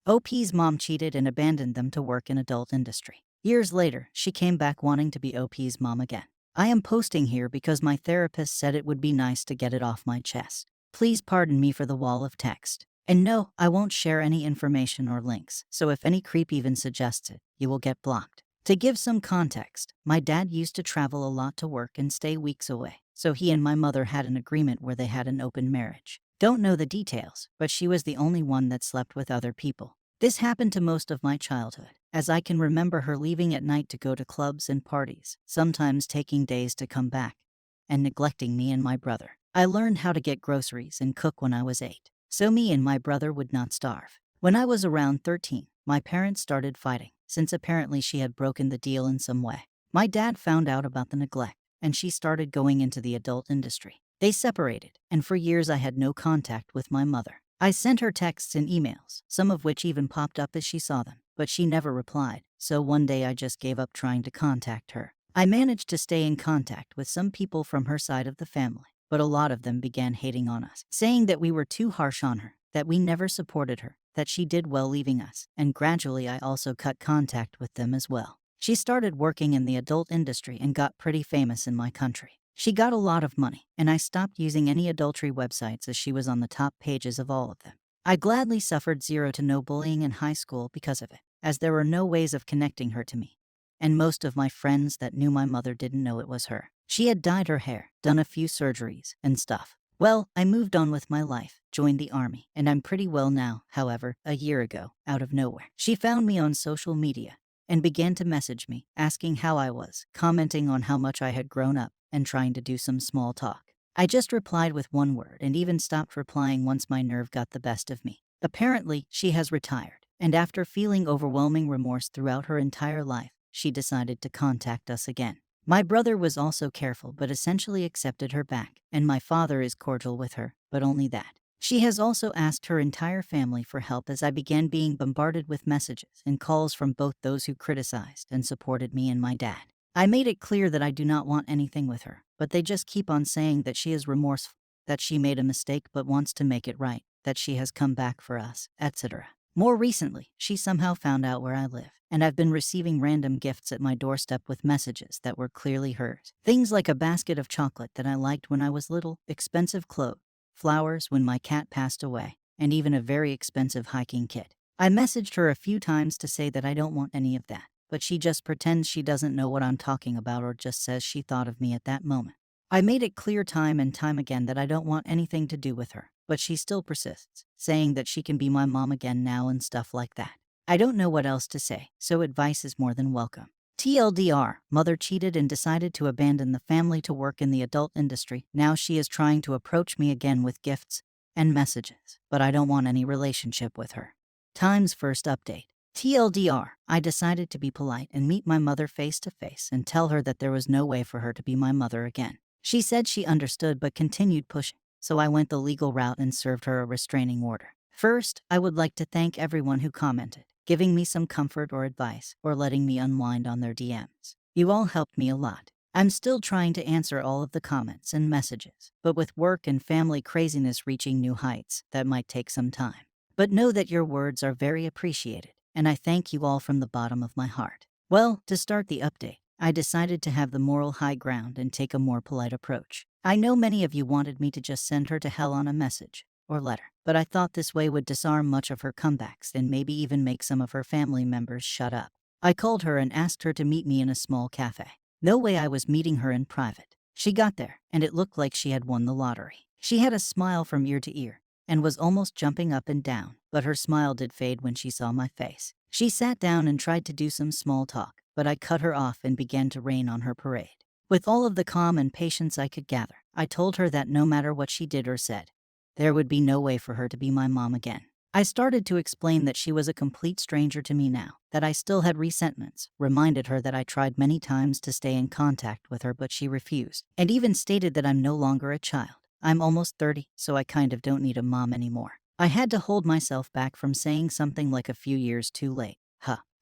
OP's mom cheated and abandoned them to work in adult industry. Years later, she came back wanting to be OP's mom again. I am posting here because my therapist said it would be nice to get it off my chest. Please pardon me for the wall of text. And no, I won't share any information or links, so if any creep even suggests it, you will get blocked. To give some context, my dad used to travel a lot to work and stay weeks away, so he and my mother had an agreement where they had an open marriage. Don't know the details, but she was the only one that slept with other people. This happened to most of my childhood, as I can remember her leaving at night to go to clubs and parties, sometimes taking days to come back, and neglecting me and my brother. I learned how to get groceries and cook when I was 8, so me and my brother would not starve. When I was around 13, my parents started fighting, since apparently she had broken the deal in some way. My dad found out about the neglect, and she started going into the adult industry. They separated, and for years I had no contact with my mother. I sent her texts and emails, some of which even popped up as she saw them, but she never replied, so one day I just gave up trying to contact her. I managed to stay in contact with some people from her side of the family, but a lot of them began hating on us, saying that we were too harsh on her, that we never supported her, that she did well leaving us, and gradually I also cut contact with them as well. She started working in the adult industry and got pretty famous in my country. She got a lot of money, and I stopped using any adultery websites as she was on the top pages of all of them. I gladly suffered zero to no bullying in high school because of it, as there were no ways of connecting her to me. And most of my friends that knew my mother didn't know it was her. She had dyed her hair, done a few surgeries, and stuff. Well, I moved on with my life, joined the army, and I'm pretty well now. However, a year ago, out of nowhere, she found me on social media and began to message me, asking how I was, commenting on how much I had grown up, and trying to do some small talk. I just replied with one word and even stopped replying once my nerve got the best of me. Apparently, she has retired, and after feeling overwhelming remorse throughout her entire life, she decided to contact us again. My brother was also careful but essentially accepted her back, and my father is cordial with her, but only that. She has also asked her entire family for help as I began being bombarded with messages and calls from both those who criticized and supported me and my dad. I made it clear that I do not want anything with her, but they just keep on saying that she is remorseful, that she made a mistake but wants to make it right, that she has come back for us, etc. More recently, she somehow found out where I live, and I've been receiving random gifts at my doorstep with messages that were clearly hers. Things like a basket of chocolate that I liked when I was little, expensive clothes, flowers when my cat passed away, and even a very expensive hiking kit. I messaged her a few times to say that I don't want any of that, but she just pretends she doesn't know what I'm talking about or just says she thought of me at that moment. I made it clear time and time again that I don't want anything to do with her, but she still persists, saying that she can be my mom again now and stuff like that. I don't know what else to say, so advice is more than welcome. TLDR, mother cheated and decided to abandon the family to work in the adult industry. Now she is trying to approach me again with gifts and messages, but I don't want any relationship with her. Time's first update. TLDR, I decided to be polite and meet my mother face to face and tell her that there was no way for her to be my mother again. She said she understood but continued pushing, so I went the legal route and served her a restraining order. First, I would like to thank everyone who commented, giving me some comfort or advice, or letting me unwind on their DMs. You all helped me a lot. I'm still trying to answer all of the comments and messages, but with work and family craziness reaching new heights, that might take some time. But know that your words are very appreciated, and I thank you all from the bottom of my heart. Well, to start the update, I decided to have the moral high ground and take a more polite approach. I know many of you wanted me to just send her to hell on a message or letter, but I thought this way would disarm much of her comebacks and maybe even make some of her family members shut up. I called her and asked her to meet me in a small cafe. No way I was meeting her in private. She got there, and it looked like she had won the lottery. She had a smile from ear to ear and was almost jumping up and down, but her smile did fade when she saw my face. She sat down and tried to do some small talk, but I cut her off and began to rain on her parade. With all of the calm and patience I could gather, I told her that no matter what she did or said, there would be no way for her to be my mom again. I started to explain that she was a complete stranger to me now, that I still had resentments, reminded her that I tried many times to stay in contact with her but she refused, and even stated that I'm no longer a child. I'm almost 30, so I kind of don't need a mom anymore. I had to hold myself back from saying something like a few years too late.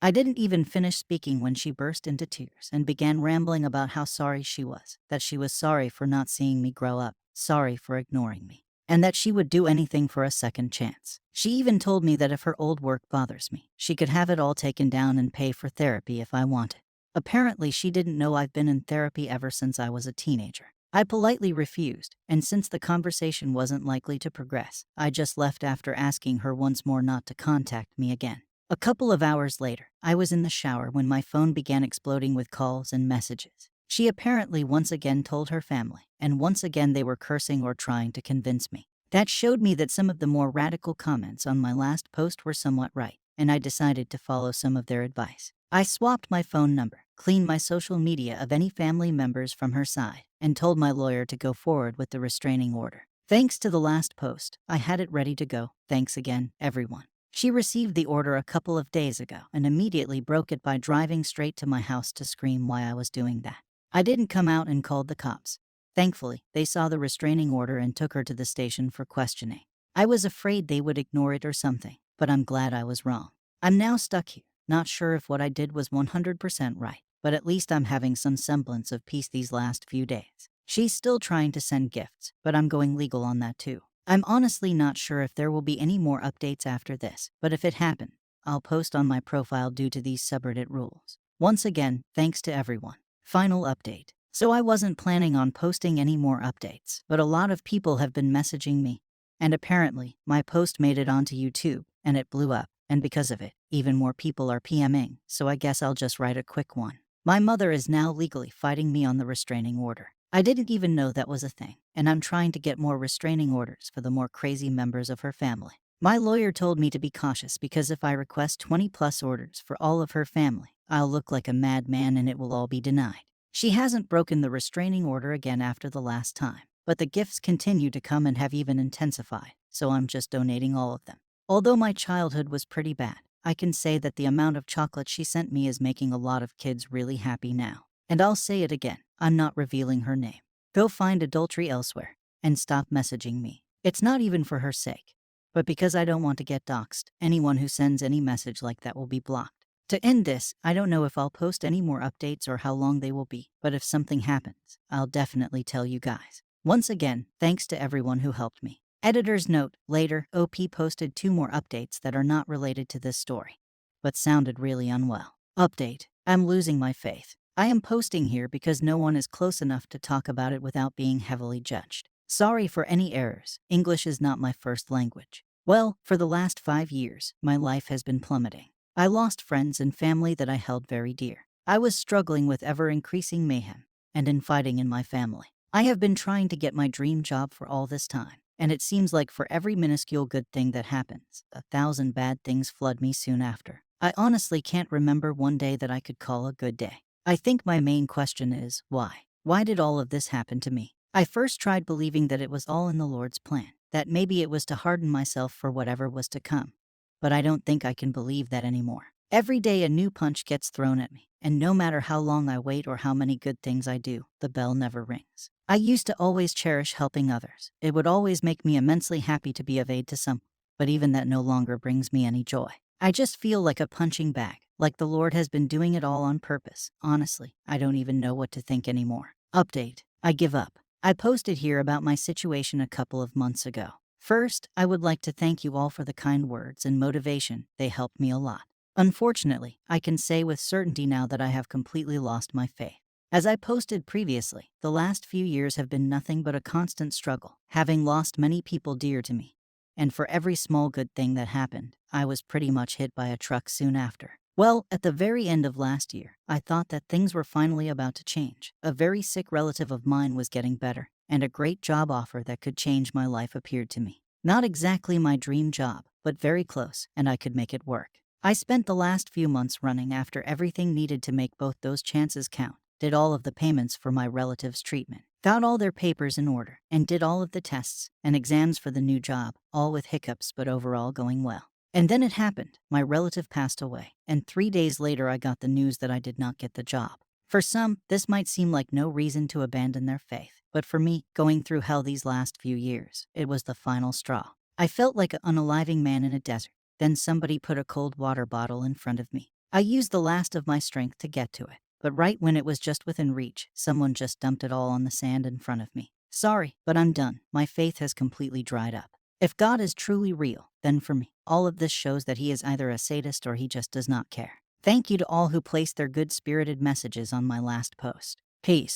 I didn't even finish speaking when she burst into tears and began rambling about how sorry she was, that she was sorry for not seeing me grow up, sorry for ignoring me. and that she would do anything for a second chance. She even told me that if her old work bothers me, she could have it all taken down and pay for therapy if I wanted. Apparently, she didn't know I've been in therapy ever since I was a teenager. I politely refused, and since the conversation wasn't likely to progress, I just left after asking her once more not to contact me again. A couple of hours later, I was in the shower when my phone began exploding with calls and messages. She apparently once again told her family, and once again they were cursing or trying to convince me. That showed me that some of the more radical comments on my last post were somewhat right, and I decided to follow some of their advice. I swapped my phone number, cleaned my social media of any family members from her side, and told my lawyer to go forward with the restraining order. Thanks to the last post, I had it ready to go. Thanks again, everyone. She received the order a couple of days ago and immediately broke it by driving straight to my house to scream why I was doing that. I didn't come out and called the cops. Thankfully, they saw the restraining order and took her to the station for questioning. I was afraid they would ignore it or something, but I'm glad I was wrong. I'm now stuck here, not sure if what I did was 100% right, but at least I'm having some semblance of peace these last few days. She's still trying to send gifts, but I'm going legal on that too. I'm honestly not sure if there will be any more updates after this, but if it happens, I'll post on my profile due to these subreddit rules. Once again, thanks to everyone. Final update. So I wasn't planning on posting any more updates, but a lot of people have been messaging me. And apparently, my post made it onto YouTube, and it blew up, and because of it, even more people are PMing, so I guess I'll just write a quick one. My mother is now legally fighting me on the restraining order. I didn't even know that was a thing, and I'm trying to get more restraining orders for the more crazy members of her family. My lawyer told me to be cautious because if I request 20+ orders for all of her family, I'll look like a madman and it will all be denied. She hasn't broken the restraining order again after the last time, but the gifts continue to come and have even intensified, so I'm just donating all of them. Although my childhood was pretty bad, I can say that the amount of chocolate she sent me is making a lot of kids really happy now. And I'll say it again, I'm not revealing her name. Go find adultery elsewhere, and stop messaging me. It's not even for her sake, but because I don't want to get doxxed. Anyone who sends any message like that will be blocked. To end this, I don't know if I'll post any more updates or how long they will be, but if something happens, I'll definitely tell you guys. Once again, thanks to everyone who helped me. Editor's note, later, OP posted 2 more updates that are not related to this story, but sounded really unwell. Update, I'm losing my faith. I am posting here because no one is close enough to talk about it without being heavily judged. Sorry for any errors, English is not my first language. Well, for the last 5 years, my life has been plummeting. I lost friends and family that I held very dear. I was struggling with ever-increasing mayhem and infighting in my family. I have been trying to get my dream job for all this time, and it seems like for every minuscule good thing that happens, 1,000 bad things flood me soon after. I honestly can't remember one day that I could call a good day. I think my main question is, why? Why did all of this happen to me? I first tried believing that it was all in the Lord's plan, that maybe it was to harden myself for whatever was to come. But I don't think I can believe that anymore. Every day a new punch gets thrown at me, and no matter how long I wait or how many good things I do, the bell never rings. I used to always cherish helping others. It would always make me immensely happy to be of aid to someone, but even that no longer brings me any joy. I just feel like a punching bag, like the Lord has been doing it all on purpose. Honestly, I don't even know what to think anymore. Update, I give up. I posted here about my situation a couple of months ago. First, I would like to thank you all for the kind words and motivation. They helped me a lot. Unfortunately, I can say with certainty now that I have completely lost my faith. As I posted previously, the last few years have been nothing but a constant struggle, having lost many people dear to me. And for every small good thing that happened, I was pretty much hit by a truck soon after. Well, at the very end of last year, I thought that things were finally about to change. A very sick relative of mine was getting better, and a great job offer that could change my life appeared to me. Not exactly my dream job, but very close, and I could make it work. I spent the last few months running after everything needed to make both those chances count, did all of the payments for my relative's treatment, got all their papers in order, and did all of the tests and exams for the new job, all with hiccups but overall going well. And then it happened. My relative passed away, and 3 days later I got the news that I did not get the job. For some, this might seem like no reason to abandon their faith, but for me, going through hell these last few years, it was the final straw. I felt like an unaliving man in a desert. Then somebody put a cold water bottle in front of me. I used the last of my strength to get to it, but right when it was just within reach, someone just dumped it all on the sand in front of me. Sorry, but I'm done. My faith has completely dried up. If God is truly real, then for me, all of this shows that he is either a sadist or he just does not care. Thank you to all who placed their good-spirited messages on my last post. Peace.